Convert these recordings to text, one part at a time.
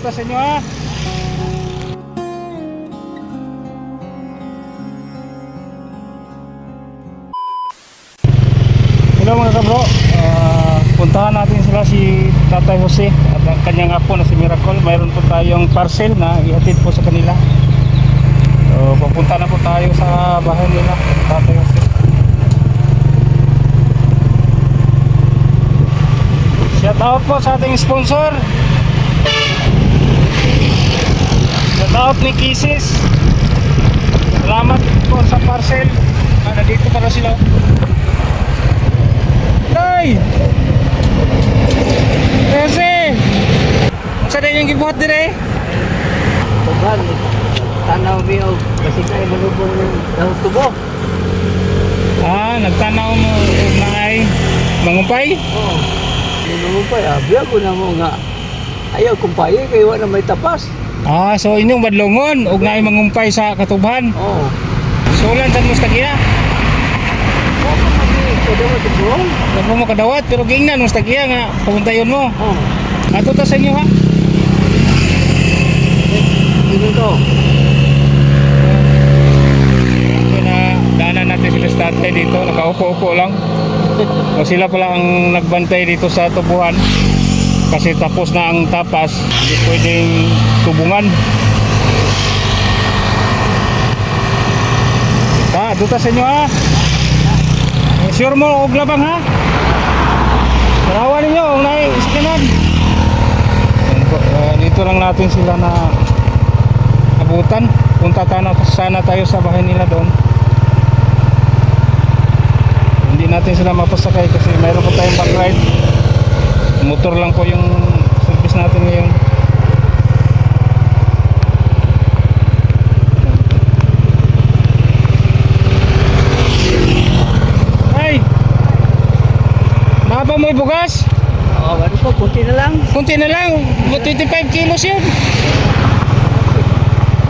tutasin nyo ha. Hello mga kabro, puntahan natin sila si Tatay Jose at ang kanyang apo na si Miracle. Mayroon po tayong parcel na ihatid po sa kanila. So pupunta na po tayo sa bahay nila, Tatay Jose. Shout out po sa ating sponsor. Shout out ni Kisses. Salamat po sa parcel. Nandito para sila. Tay! Kasi! Saan na yung gibuhat dire? Tuban, tanaw mo kasi kayo malubong ng dahon tubo. Nagtanaw mo na ay mangumpay? Oo. Manumpay, biya ko na mo nga. Ayaw kumpay, kayo na may tapas. So inyong badlongon, og na ay mangumpay sa katubhan. Oo. Sulan sa mustagiya. Oo, kasi kadawat ito. Ako mo kadawat, pero gingnan mustagiya nga pumuntayon mo. Oo. Ato ta sa inyo ha? Tingin ko. Ito na, daanan natin sila sa tatay dito, nakaupo-upo lang. O sila pala ang nagbantay dito sa tubuhan. Kasi tapos na ang tapas, hindi pwedeng tubungan. Duta sa inyo ha? Sure mo og labang ha? Tarawan ninyo og naay iskinan. Dito lang natin sila na abutan. Punta sana tayo sa bahay nila doon. Hindi natin sila mapasakay kasi mayroon po tayong backride. Motor lang po yung service natin ngayon. Ay! Mahaba mo bugas? Oo, ano po, kunti na lang. Kunti na lang, 25 kilos yun.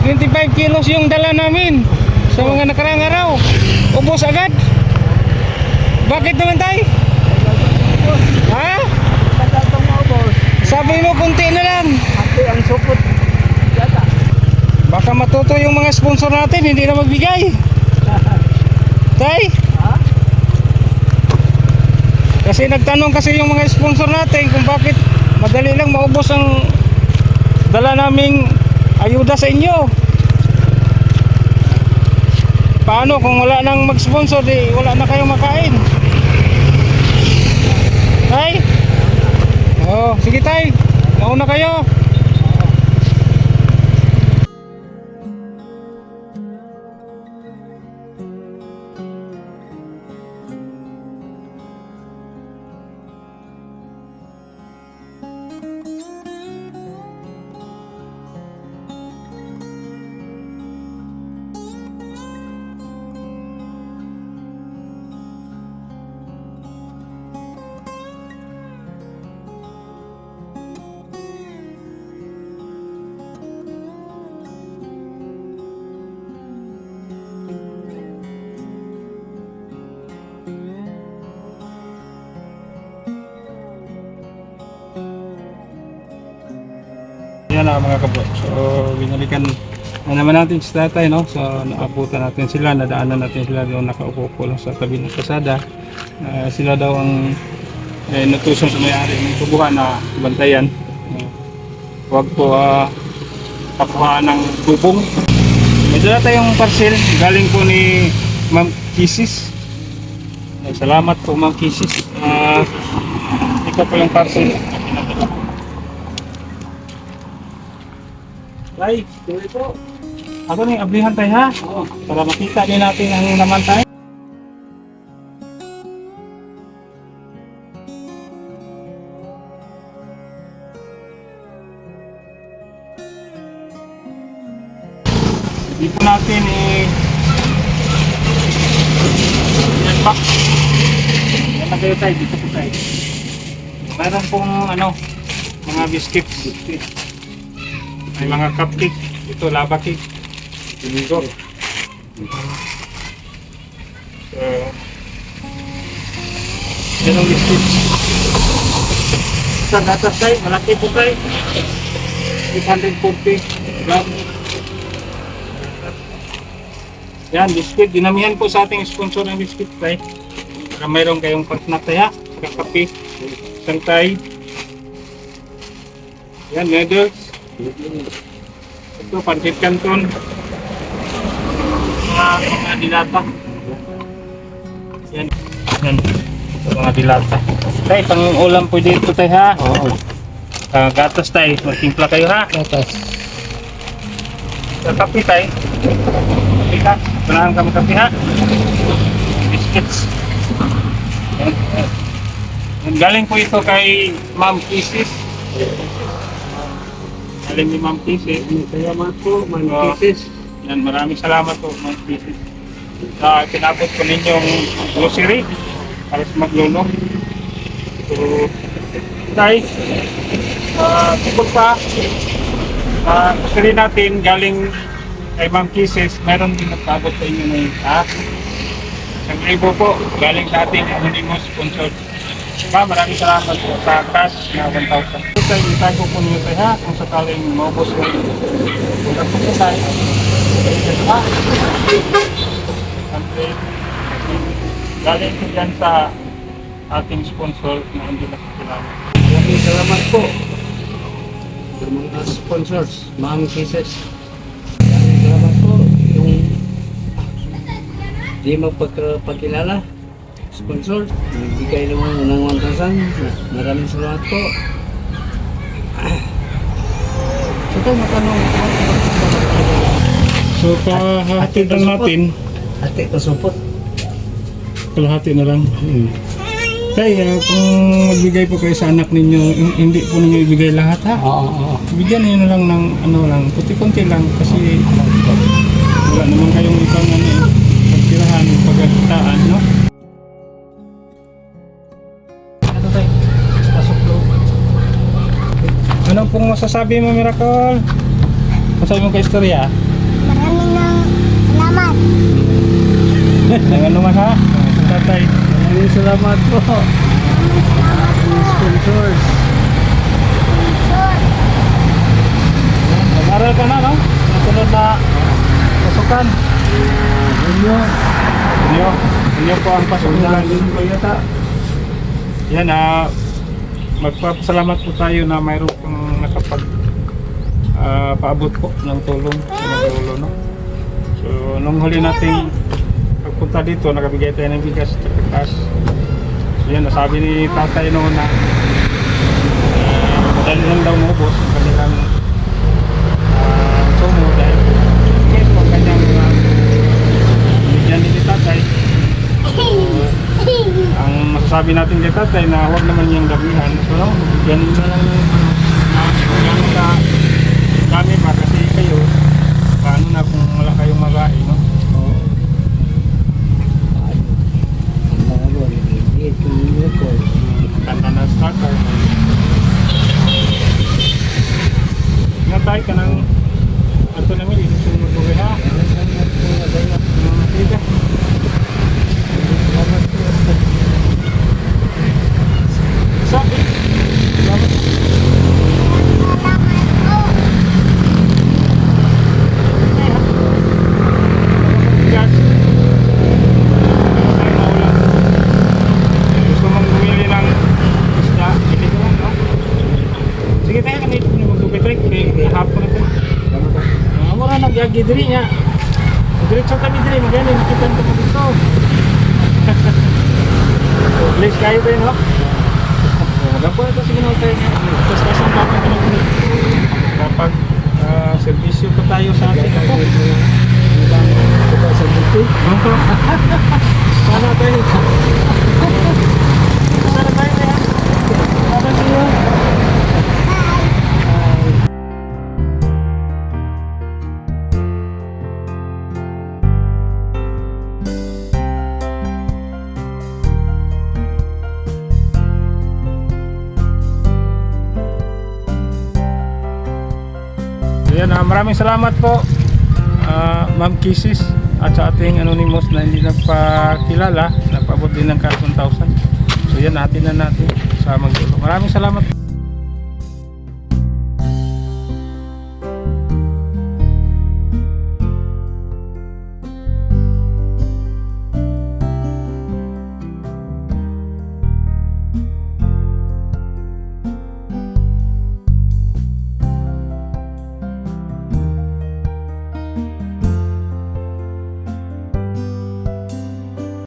25 kilos yung dala namin sa mga nakaraang araw. Ubos agad. Bakit naman tayo? Ha? Tagal pang maubos. Sabi mo kunti na lang. Ate, ang supot. Yata. Baka matuto yung mga sponsor natin, hindi na magbigay. Tay? Ha? Kasi nagtanong kasi yung mga sponsor natin kung bakit madali lang maubos ang dala naming ayuda sa inyo. Paano kung wala nang mag-sponsor, di wala na kayong makain? Tay? Oh, sige tay. Mauna kayo. Yan na mga kabro. So binalikan na naman natin si tatay, no? So naabutan natin sila, nadaanan natin sila doon, nakaupo lang sa tabi ng kasada. Sila daw ang natuson sa may-ari ng tubuhan na bantayan. Huwag po kapuhaan ng tubong. May dala tayong parcel galing po ni Ma'am Kisses. Salamat po Ma'am Kisses. Ito po yung parcel. Tay, tuloy po. Ako na yung ablihan tayo ha? Oo. Para makita din natin ang naman tayo. Hindi po natin yan pa. Yan na kayo tayo, dito po tayo. Mayroon pong mga biscuits. May mga cupcake. Ito, lava cake. Dito. So, yan ang biscuits. Sa gatas tayo, malaki po tayo. 840 grams. Yan, biscuit. Dinamihan po sa ating sponsor ng biscuit tay. Para mayroon kayong pang-snack tayo ha. Kape, isang tay. Yan, noodles. Ito, pancit canton. Mga dilata. Yan. Yan. Ito, mga dilata. Tay, pang-ulam po dito tay ha. Oo. Gatas tay. Magtimpla kayo ha. Gatas. Sa kape tay. Kape ka. Panahan ka magkape ha. Biscuits. Yan. Yan. Galing po ito kay Ma'am Kisses. Galing ni Ma'am Kisses. Salamat po, Ma'am Oo. Kisses. Yan, maraming salamat po Ma'am Kisses. Sa pinabot ko ninyong grocery para sa maglulong. So, guys, tungkol pa grocery natin galing kay Ma'am Kisses, meron din nagpabot sa inyo ngayon. Isang libo po galing sa ating anonymous sponsor. Maraming salamat po sa cash na 1,000. Tayo, itago po niyo tayo ha kung sakaling maubos ko. Punta po po tayo. Ha? Galing po yan sa ating sponsor na hindi nakikilala. Maraming salamat po. Sa mga sponsors, Ma'am Kisses. Maraming salamat po. Yung di magpagkilala, sponsor, nagbigay naman ng 1,000. Maraming salamat po. So ito, matanong. So, kahatid lang natin. Ate, pasupot. Kalahati na lang. Kaya kung magbigay po kayo sa anak ninyo, hindi po ninyo ibigay lahat ha. Oo. Bigyan niyo na lang ng ano lang, kunti-kunti lang kasi wala naman kayong ibang ano, pagtirahan, pagkakitaan, no? Ano tayo? Pasok loob. Ano pong masasabi mo, Miracle? Masasabi mo kay istorya? Maraming salamat. Ng ano man ha? Tatay. Maraming salamat po. Maraming sponsors. Mag-aral ka na, no? Nasunod na pasukan. Inyo po ang pasukan. Ko yata. Yan, magpapasalamat po tayo na mayroon pong nakapag paabot po ng tulong sa magulo, no? So, nung huli nating pagpunta dito, nakabigay tayo ng bigas at cash. So, yan, nasabi ni tatay noon na madali lang daw maubos ang kanilang sumo dahil ito ang kanyang bigyan ni tatay. Ang masasabi natin kay tatay na huwag naman niyang gabihan. So, no, bigyan na lang yung sa kami pa kasi kayo, paano na kung wala kayong magain, no? Kanta na starter. Nga tayo ka ng ato namin, isusunod mo magbuhay ha. Sige. Sabi. Bigas. Gusto mong bumili ng isda, bili ko lang, no? Sige tayo, kami ito na magtubig tayo. Kaya hapon na tayo. Mura nagyagi diri niya. Diretso kami diri, magani, nakita nito kami dito. Please kayo tayo, no? Magpo ito, sige na tayo. Tapos kasang baka ka na kapag servisyo pa tayo sa atin ako. Sana tayo. Sana tayo kaya. Sana tayo. Ayan, maraming salamat po Ma'am Kisses at sa ating anonymous na hindi nagpakilala, nagpaabot din ng cash 1,000. So yan, natin na natin sa magdulo. Maraming salamat.